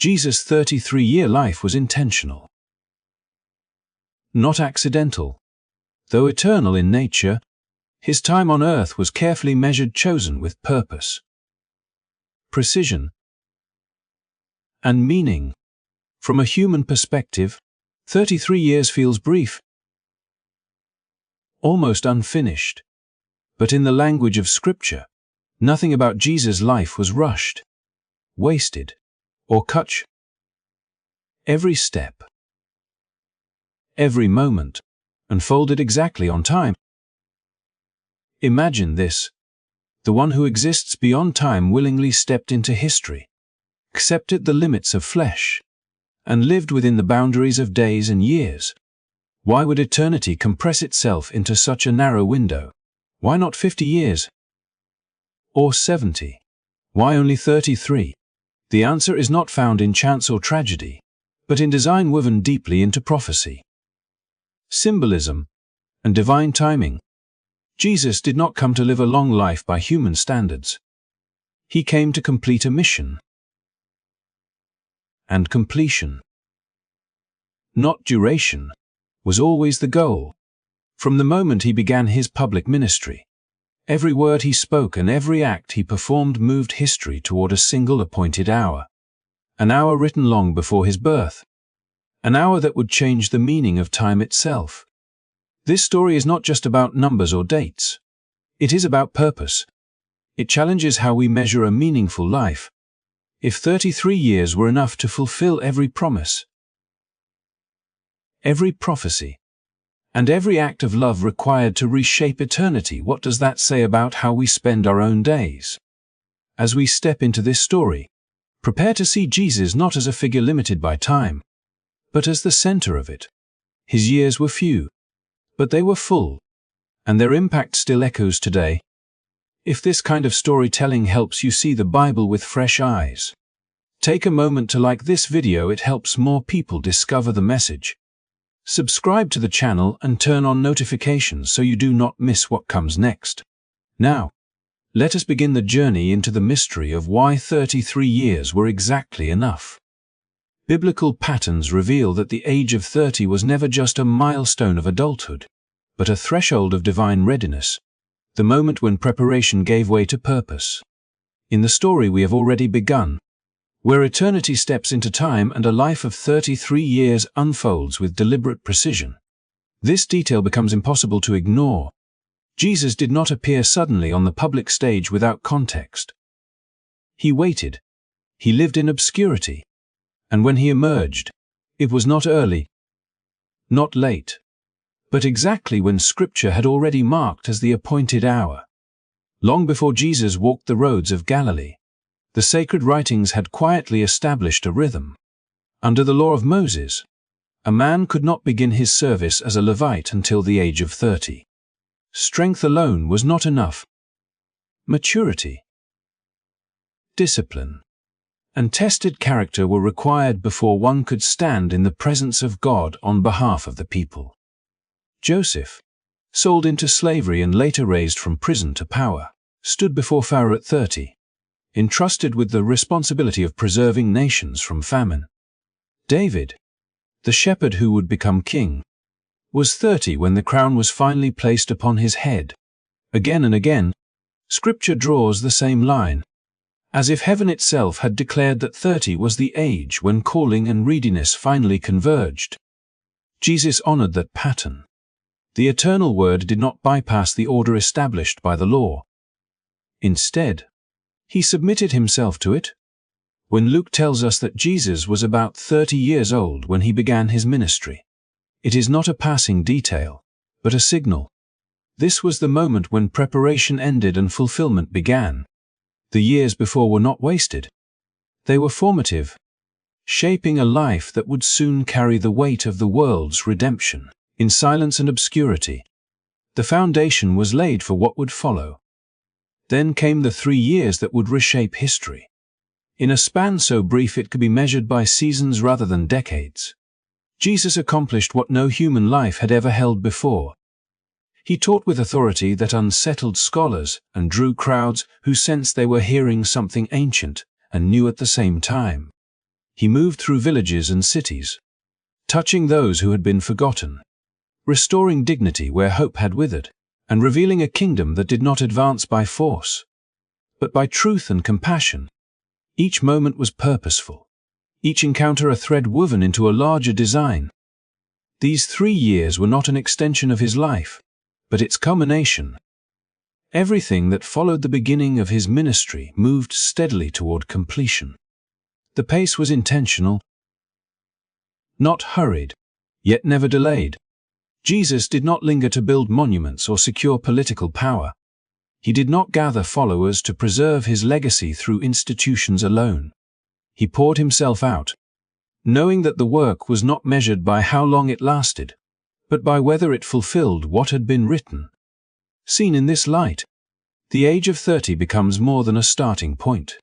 Jesus' 33-year life was intentional, not accidental. Though eternal in nature, his time on earth was carefully measured, chosen with purpose, precision, and meaning. From a human perspective, 33 years feels brief, almost unfinished. But in the language of Scripture, nothing about Jesus' life was rushed, wasted, or cut short. Every step, every moment, unfolded exactly on time. Imagine this: the one who exists beyond time willingly stepped into history, accepted the limits of flesh, and lived within the boundaries of days and years. Why would eternity compress itself into such a narrow window? Why not 50 years? Or 70? Why only 33? The answer is not found in chance or tragedy, but in design woven deeply into prophecy, symbolism, and divine timing. Jesus did not come to live a long life by human standards. He came to complete a mission. And completion, not duration, was always the goal. From the moment he began his public ministry, every word he spoke and every act he performed moved history toward a single appointed hour. An hour written long before his birth. An hour that would change the meaning of time itself. This story is not just about numbers or dates. It is about purpose. It challenges how we measure a meaningful life. If 33 years were enough to fulfill every promise, every prophecy, and every act of love required to reshape eternity, what does that say about how we spend our own days? As we step into this story, prepare to see Jesus not as a figure limited by time, but as the center of it. His years were few, but they were full, and their impact still echoes today. If this kind of storytelling helps you see the Bible with fresh eyes, take a moment to like this video. It helps more people discover the message. Subscribe to the channel and turn on notifications so you do not miss what comes next. Now, let us begin the journey into the mystery of why 33 years were exactly enough. Biblical patterns reveal that the age of 30 was never just a milestone of adulthood, but a threshold of divine readiness, the moment when preparation gave way to purpose. In the story we have already begun, where eternity steps into time and a life of 33 years unfolds with deliberate precision, this detail becomes impossible to ignore. Jesus did not appear suddenly on the public stage without context. He waited. He lived in obscurity. And when he emerged, it was not early, not late, but exactly when Scripture had already marked as the appointed hour. Long before Jesus walked the roads of Galilee, the sacred writings had quietly established a rhythm. Under the law of Moses, a man could not begin his service as a Levite until the age of 30. Strength alone was not enough. Maturity, discipline, and tested character were required before one could stand in the presence of God on behalf of the people. Joseph, sold into slavery and later raised from prison to power, stood before Pharaoh at 30. Entrusted with the responsibility of preserving nations from famine. David, the shepherd who would become king, was 30 when the crown was finally placed upon his head. Again and again, Scripture draws the same line, as if heaven itself had declared that 30 was the age when calling and readiness finally converged. Jesus honored that pattern. The eternal word did not bypass the order established by the law. Instead, he submitted himself to it. When Luke tells us that Jesus was about 30 years old when he began his ministry, it is not a passing detail, but a signal. This was the moment when preparation ended and fulfillment began. The years before were not wasted. They were formative, shaping a life that would soon carry the weight of the world's redemption. In silence and obscurity, the foundation was laid for what would follow. Then came the 3 years that would reshape history. In a span so brief it could be measured by seasons rather than decades, Jesus accomplished what no human life had ever held before. He taught with authority that unsettled scholars and drew crowds who sensed they were hearing something ancient and new at the same time. He moved through villages and cities, touching those who had been forgotten, restoring dignity where hope had withered, and revealing a kingdom that did not advance by force, but by truth and compassion. Each moment was purposeful, each encounter a thread woven into a larger design. These 3 years were not an extension of his life, but its culmination. Everything that followed the beginning of his ministry moved steadily toward completion. The pace was intentional, not hurried, yet never delayed. Jesus did not linger to build monuments or secure political power. He did not gather followers to preserve his legacy through institutions alone. He poured himself out, knowing that the work was not measured by how long it lasted, but by whether it fulfilled what had been written. Seen in this light, the age of 30 becomes more than a starting point.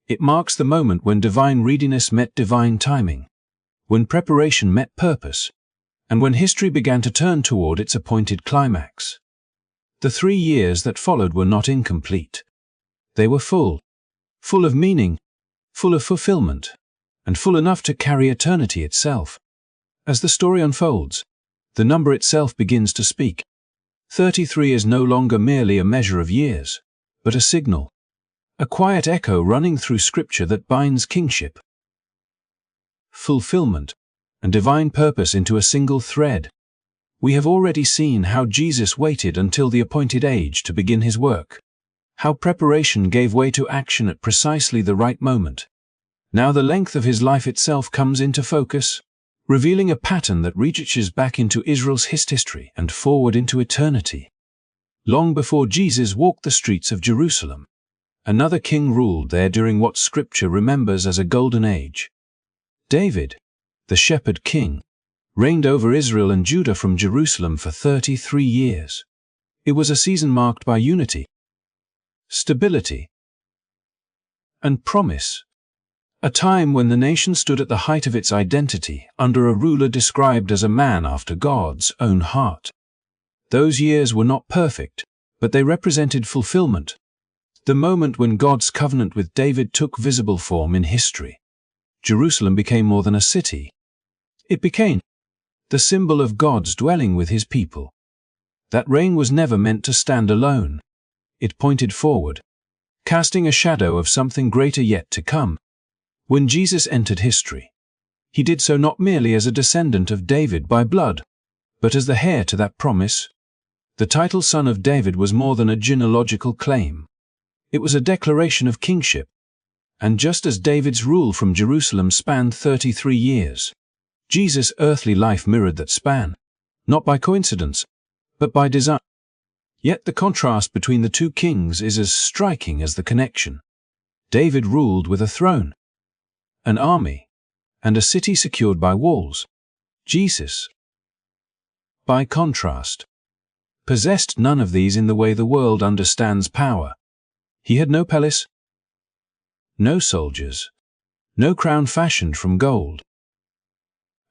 It marks the moment when divine readiness met divine timing, when preparation met purpose, and when history began to turn toward its appointed climax. The 3 years that followed were not incomplete. They were full of meaning, full of fulfillment, and full enough to carry eternity itself. As the story unfolds, the number itself begins to speak. 33 is no longer merely a measure of years, but a signal, a quiet echo running through Scripture that binds kingship, fulfillment, and divine purpose into a single thread. We have already seen how Jesus waited until the appointed age to begin his work, how preparation gave way to action at precisely the right moment. Now the length of his life itself comes into focus, revealing a pattern that reaches back into Israel's history and forward into eternity. Long before Jesus walked the streets of Jerusalem, another king ruled there during what Scripture remembers as a golden age. David, the shepherd king, reigned over Israel and Judah from Jerusalem for 33 years. It was a season marked by unity, stability, and promise. A time when the nation stood at the height of its identity under a ruler described as a man after God's own heart. Those years were not perfect, but they represented fulfillment. The moment when God's covenant with David took visible form in history. Jerusalem became more than a city. It became the symbol of God's dwelling with his people. That reign was never meant to stand alone. It pointed forward, casting a shadow of something greater yet to come. When Jesus entered history, he did so not merely as a descendant of David by blood, but as the heir to that promise. The title Son of David was more than a genealogical claim. It was a declaration of kingship. And just as David's rule from Jerusalem spanned 33 years, Jesus' earthly life mirrored that span, not by coincidence, but by design. Yet the contrast between the two kings is as striking as the connection. David ruled with a throne, an army, and a city secured by walls. Jesus, by contrast, possessed none of these in the way the world understands power. He had no palace, no soldiers, no crown fashioned from gold.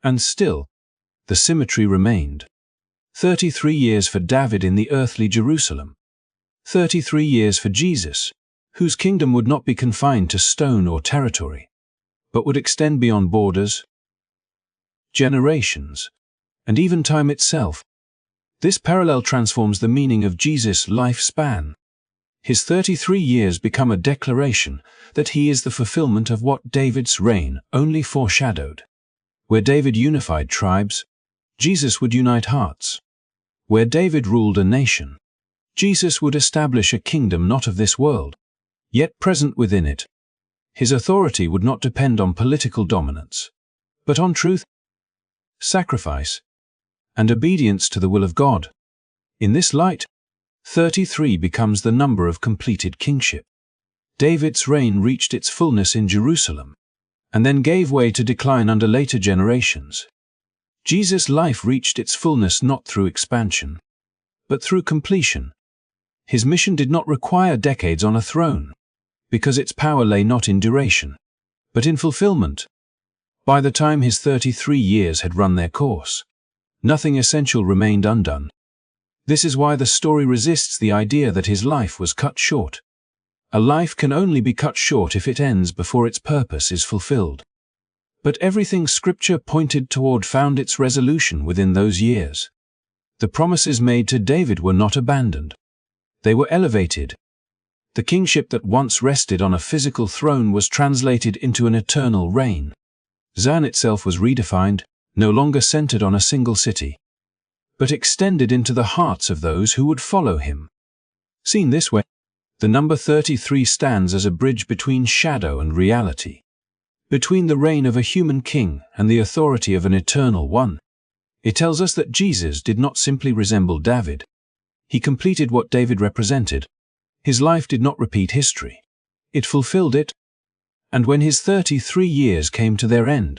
And still, the symmetry remained. 33 years for David in the earthly Jerusalem. 33 years for Jesus, whose kingdom would not be confined to stone or territory, but would extend beyond borders, generations, and even time itself. This parallel transforms the meaning of Jesus' lifespan. His 33 years become a declaration that he is the fulfillment of what David's reign only foreshadowed. Where David unified tribes, Jesus would unite hearts. Where David ruled a nation, Jesus would establish a kingdom not of this world, yet present within it. His authority would not depend on political dominance, but on truth, sacrifice, and obedience to the will of God. In this light, 33 becomes the number of completed kingship. David's reign reached its fullness in Jerusalem, and then gave way to decline under later generations. Jesus' life reached its fullness not through expansion, but through completion. His mission did not require decades on a throne, because its power lay not in duration, but in fulfillment. By the time his 33 years had run their course, nothing essential remained undone. This is why the story resists the idea that his life was cut short. A life can only be cut short if it ends before its purpose is fulfilled. But everything Scripture pointed toward found its resolution within those years. The promises made to David were not abandoned. They were elevated. The kingship that once rested on a physical throne was translated into an eternal reign. Zion itself was redefined, no longer centered on a single city, but extended into the hearts of those who would follow him. Seen this way, the number 33 stands as a bridge between shadow and reality, between the reign of a human king and the authority of an eternal one. It tells us that Jesus did not simply resemble David. He completed what David represented. His life did not repeat history. It fulfilled it. And when his 33 years came to their end,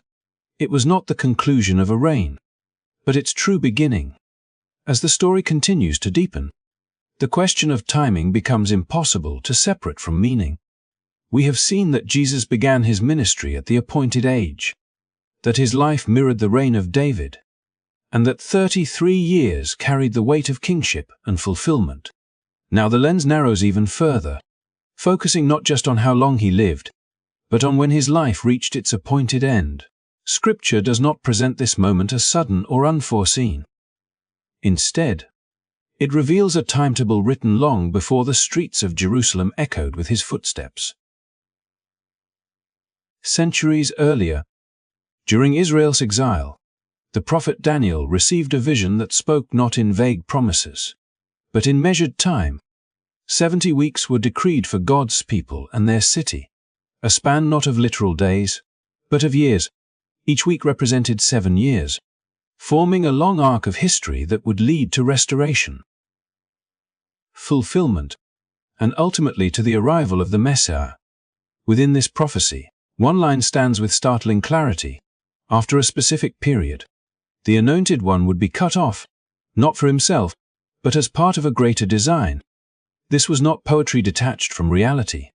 it was not the conclusion of a reign, but its true beginning. As the story continues to deepen, the question of timing becomes impossible to separate from meaning. We have seen that Jesus began his ministry at the appointed age, that his life mirrored the reign of David, and that 33 years carried the weight of kingship and fulfillment. Now the lens narrows even further, focusing not just on how long he lived, but on when his life reached its appointed end. Scripture does not present this moment as sudden or unforeseen. Instead, it reveals a timetable written long before the streets of Jerusalem echoed with his footsteps. Centuries earlier, during Israel's exile, the prophet Daniel received a vision that spoke not in vague promises, but in measured time. 70 weeks were decreed for God's people and their city, a span not of literal days, but of years. Each week represented 7 years, forming a long arc of history that would lead to restoration, fulfillment, and ultimately to the arrival of the Messiah. Within this prophecy, one line stands with startling clarity. After a specific period, the Anointed One would be cut off, not for himself, but as part of a greater design. This was not poetry detached from reality.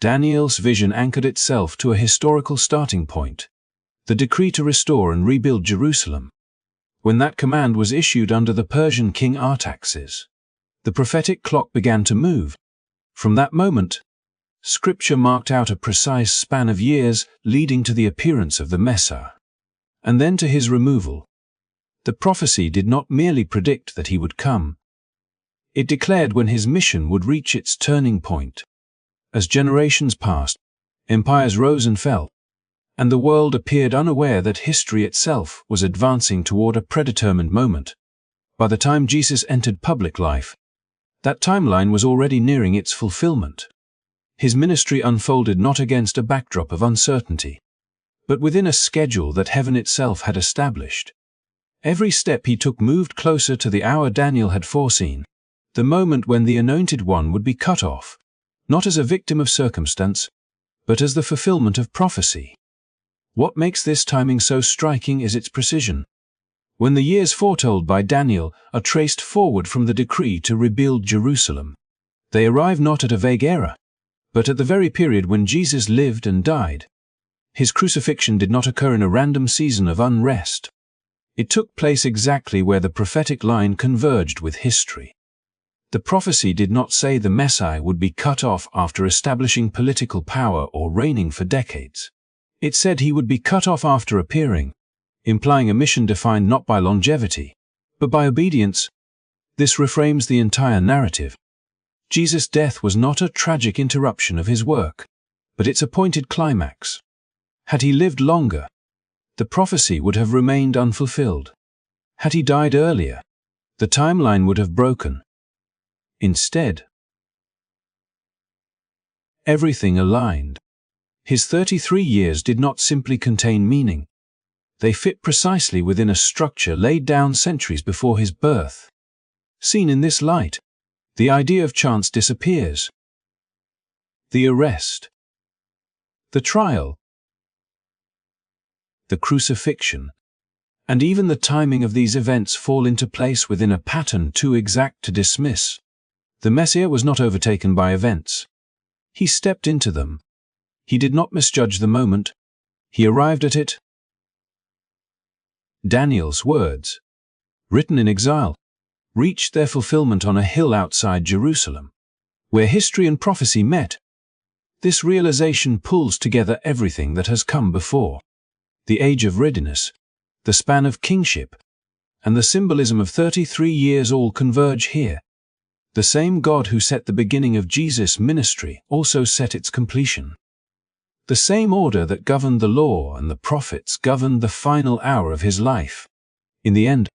Daniel's vision anchored itself to a historical starting point, the decree to restore and rebuild Jerusalem. When that command was issued under the Persian king Artaxerxes, the prophetic clock began to move. From that moment, Scripture marked out a precise span of years leading to the appearance of the Messiah, and then to his removal. The prophecy did not merely predict that he would come. It declared when his mission would reach its turning point. As generations passed, empires rose and fell, and the world appeared unaware that history itself was advancing toward a predetermined moment. By the time Jesus entered public life, that timeline was already nearing its fulfillment. His ministry unfolded not against a backdrop of uncertainty, but within a schedule that heaven itself had established. Every step he took moved closer to the hour Daniel had foreseen, the moment when the Anointed One would be cut off, not as a victim of circumstance, but as the fulfillment of prophecy. What makes this timing so striking is its precision. When the years foretold by Daniel are traced forward from the decree to rebuild Jerusalem, they arrive not at a vague era, but at the very period when Jesus lived and died. His crucifixion did not occur in a random season of unrest. It took place exactly where the prophetic line converged with history. The prophecy did not say the Messiah would be cut off after establishing political power or reigning for decades. It said he would be cut off after appearing, implying a mission defined not by longevity, but by obedience. This reframes the entire narrative. Jesus' death was not a tragic interruption of his work, but its appointed climax. Had he lived longer, the prophecy would have remained unfulfilled. Had he died earlier, the timeline would have broken. Instead, everything aligned. His 33 years did not simply contain meaning. They fit precisely within a structure laid down centuries before his birth. Seen in this light, the idea of chance disappears. The arrest, the trial, the crucifixion, and even the timing of these events fall into place within a pattern too exact to dismiss. The Messiah was not overtaken by events. He stepped into them. He did not misjudge the moment. He arrived at it. Daniel's words, written in exile, reached their fulfillment on a hill outside Jerusalem, where history and prophecy met. This realization pulls together everything that has come before. the age of readiness, the span of kingship, and the symbolism of 33 years all converge here. The same God who set the beginning of Jesus' ministry also set its completion. The same order that governed the law and the prophets governed the final hour of his life. In the end,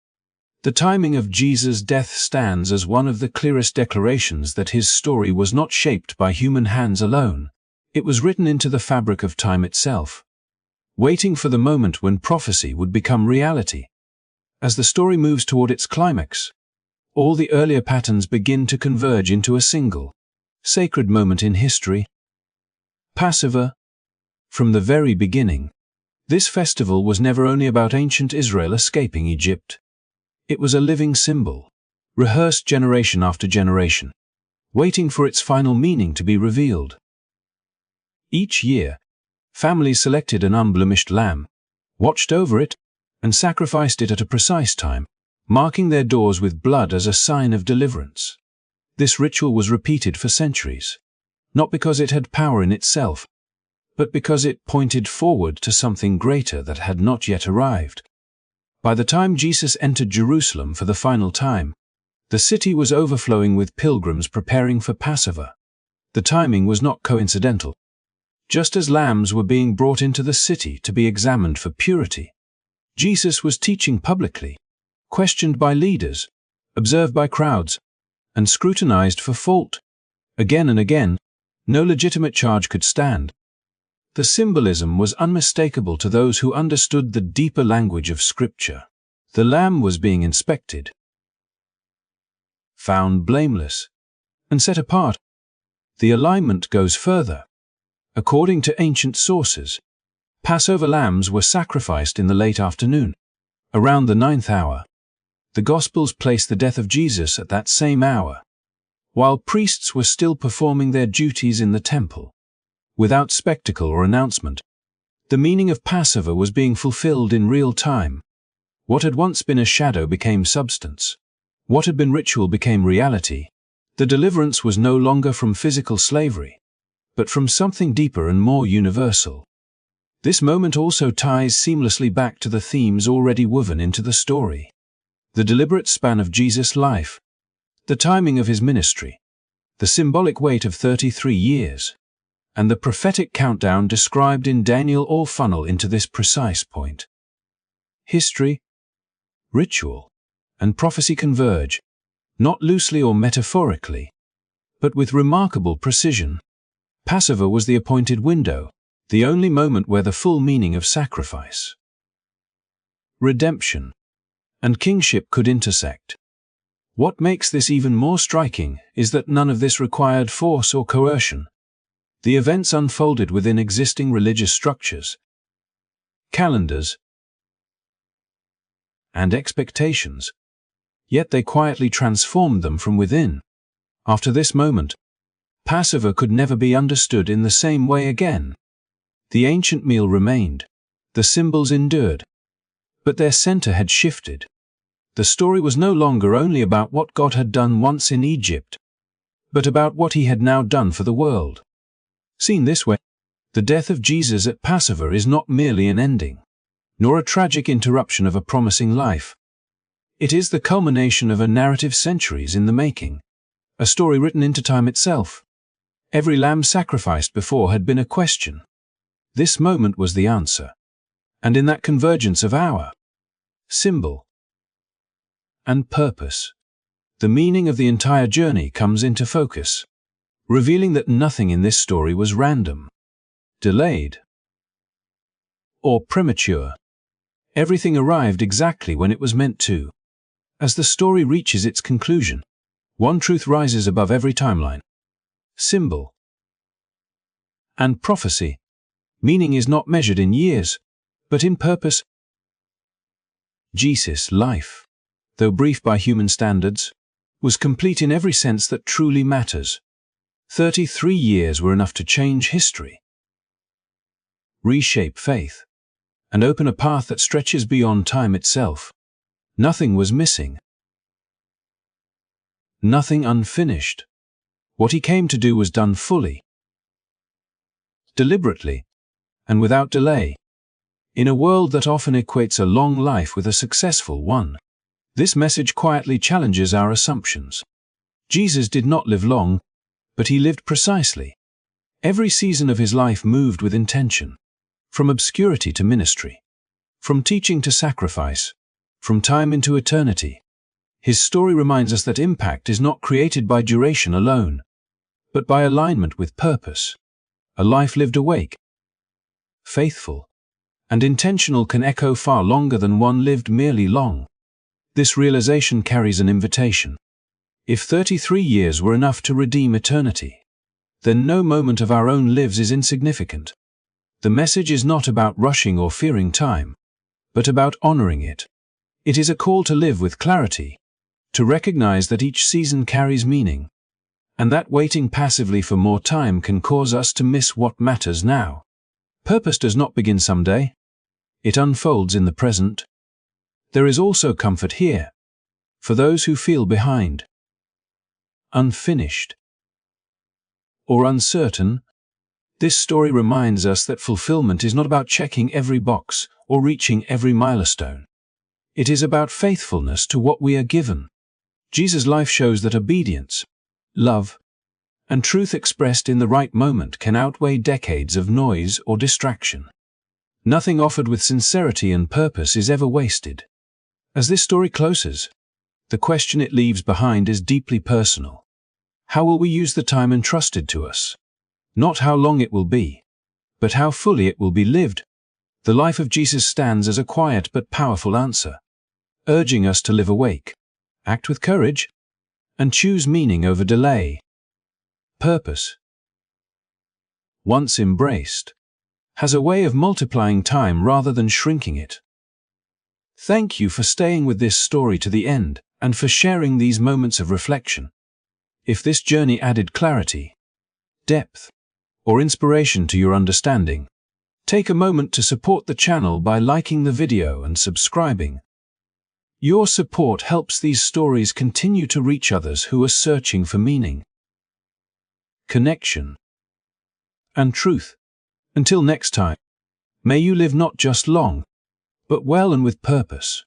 the timing of Jesus' death stands as one of the clearest declarations that his story was not shaped by human hands alone. It was written into the fabric of time itself, waiting for the moment when prophecy would become reality. As the story moves toward its climax, all the earlier patterns begin to converge into a single, sacred moment in history. Passover. From the very beginning, this festival was never only about ancient Israel escaping Egypt. It was a living symbol, rehearsed generation after generation, waiting for its final meaning to be revealed. Each year, families selected an unblemished lamb, watched over it, and sacrificed it at a precise time, marking their doors with blood as a sign of deliverance. This ritual was repeated for centuries, not because it had power in itself, but because it pointed forward to something greater that had not yet arrived. By the time Jesus entered Jerusalem for the final time, the city was overflowing with pilgrims preparing for Passover. The timing was not coincidental. Just as lambs were being brought into the city to be examined for purity, Jesus was teaching publicly, questioned by leaders, observed by crowds, and scrutinized for fault. Again and again, no legitimate charge could stand. The symbolism was unmistakable to those who understood the deeper language of Scripture. The lamb was being inspected, found blameless, and set apart. The alignment goes further. According to ancient sources, Passover lambs were sacrificed in the late afternoon, around the 9th hour. The Gospels place the death of Jesus at that same hour, while priests were still performing their duties in the temple. Without spectacle or announcement, the meaning of Passover was being fulfilled in real time. What had once been a shadow became substance. What had been ritual became reality. The deliverance was no longer from physical slavery, but from something deeper and more universal. This moment also ties seamlessly back to the themes already woven into the story. The deliberate span of Jesus' life, the timing of his ministry, the symbolic weight of 33 years, and the prophetic countdown described in Daniel all funnel into this precise point. History, ritual, and prophecy converge, not loosely or metaphorically, but with remarkable precision. Passover was the appointed window, the only moment where the full meaning of sacrifice, redemption, and kingship could intersect. What makes this even more striking is that none of this required force or coercion. The events unfolded within existing religious structures, calendars, and expectations, yet they quietly transformed them from within. After this moment, Passover could never be understood in the same way again. The ancient meal remained, the symbols endured, but their center had shifted. The story was no longer only about what God had done once in Egypt, but about what he had now done for the world. Seen this way, the death of Jesus at Passover is not merely an ending, nor a tragic interruption of a promising life. It is the culmination of a narrative centuries in the making, a story written into time itself. Every lamb sacrificed before had been a question. This moment was the answer. And in that convergence of hour, symbol, and purpose, the meaning of the entire journey comes into focus, revealing that nothing in this story was random, delayed, or premature. Everything arrived exactly when it was meant to. As the story reaches its conclusion, one truth rises above every timeline. Symbol and prophecy. Meaning is not measured in years, but in purpose. Jesus' life, though brief by human standards, was complete in every sense that truly matters. 33 years were enough to change history, reshape faith, and open a path that stretches beyond time itself. Nothing was missing, nothing unfinished. What he came to do was done fully, deliberately, and without delay. In a world that often equates a long life with a successful one, this message quietly challenges our assumptions. Jesus did not live long, but he lived precisely. Every season of his life moved with intention, from obscurity to ministry, from teaching to sacrifice, from time into eternity. His story reminds us that impact is not created by duration alone, but by alignment with purpose. A life lived awake, faithful, and intentional can echo far longer than one lived merely long. This realization carries an invitation. If 33 years were enough to redeem eternity, then no moment of our own lives is insignificant. The message is not about rushing or fearing time, but about honoring it. It is a call to live with clarity, to recognize that each season carries meaning, and that waiting passively for more time can cause us to miss what matters now. Purpose does not begin someday. It unfolds in the present. There is also comfort here, for those who feel behind, unfinished, or uncertain. This story reminds us that fulfillment is not about checking every box or reaching every milestone. It is about faithfulness to what we are given. Jesus' life shows that obedience, love, and truth expressed in the right moment can outweigh decades of noise or distraction. Nothing offered with sincerity and purpose is ever wasted. As this story closes, the question it leaves behind is deeply personal. How will we use the time entrusted to us? Not how long it will be, but how fully it will be lived. The life of Jesus stands as a quiet but powerful answer, urging us to live awake, act with courage, and choose meaning over delay. Purpose, once embraced, has a way of multiplying time rather than shrinking it. Thank you for staying with this story to the end and for sharing these moments of reflection. If this journey added clarity, depth, or inspiration to your understanding, take a moment to support the channel by liking the video and subscribing. Your support helps these stories continue to reach others who are searching for meaning, connection, and truth. Until next time, may you live not just long, but well and with purpose.